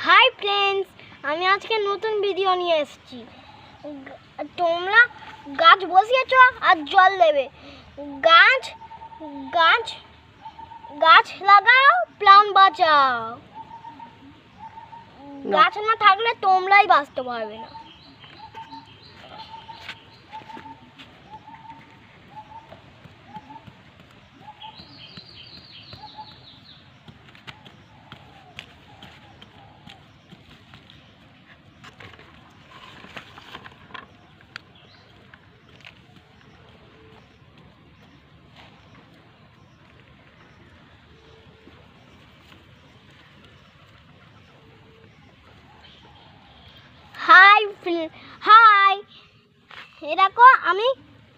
Hi friends, আমি আজকে নতুন ভিডিও নিয়ে এসেছি। তোমরা গাছ বসিয়েছো আর জল দেবে। গাছ গাছ গাছ লাগাও, প্রাণ বাঁচাও। গাছ না থাকলে তোমরাই বাঁচতে পারবে না। হাই, দেখো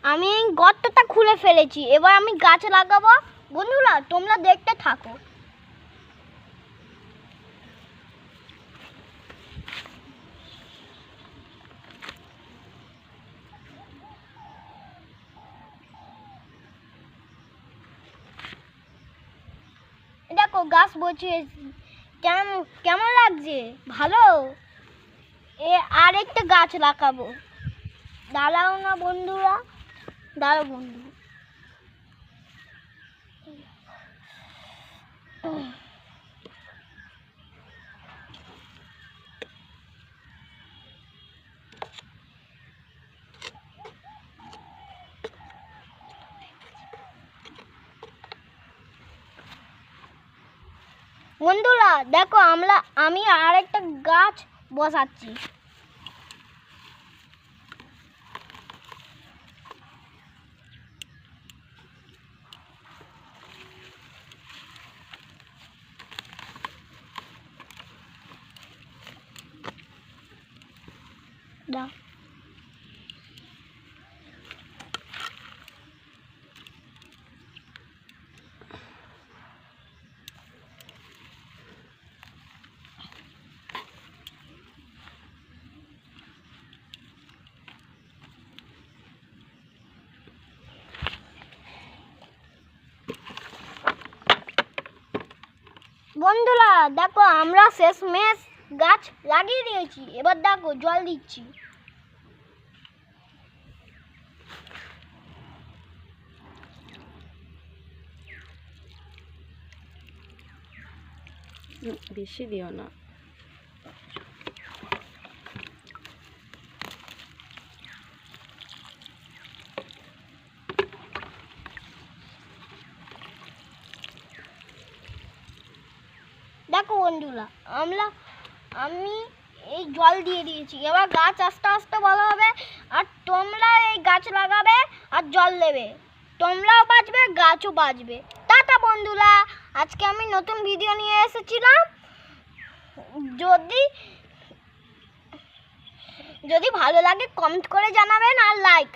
আমি গর্তটা খুলে ফেলেছি। এবার আমি গাছ লাগাবো। বন্ধুরা, তোমরা দেখতে থাকো। দেখো গাছ বসিয়েছি, কেমন লাগছে? ভালো। আরেকটা গাছ লাগাবো। দাঁড়াও না বন্ধুরা, দাঁড়াও বন্ধু। বন্ধুরা দেখো, আমি আরেকটা গাছ বসাচ্ছি। দাও। বন্ধুরা দেখো, আমরা শেষমেশ গাছ লাগিয়ে দিয়েছি। এবার দেখো জল দিচ্ছি। বেশি দিও না। দেখো বন্ধুরা, আমি এই জল দিয়ে দিয়েছি। এবার গাছ আস্তে আস্তে ভালো হবে। আর তোমরা এই গাছ লাগাবে আর জল দেবে। তোমরাও বাঁচবে, গাছও বাঁচবে। টাটা বন্ধুরা, আজকে আমি নতুন ভিডিও নিয়ে এসেছিলাম। যদি ভালো লাগে কমেন্ট করে জানাবেন আর লাইক।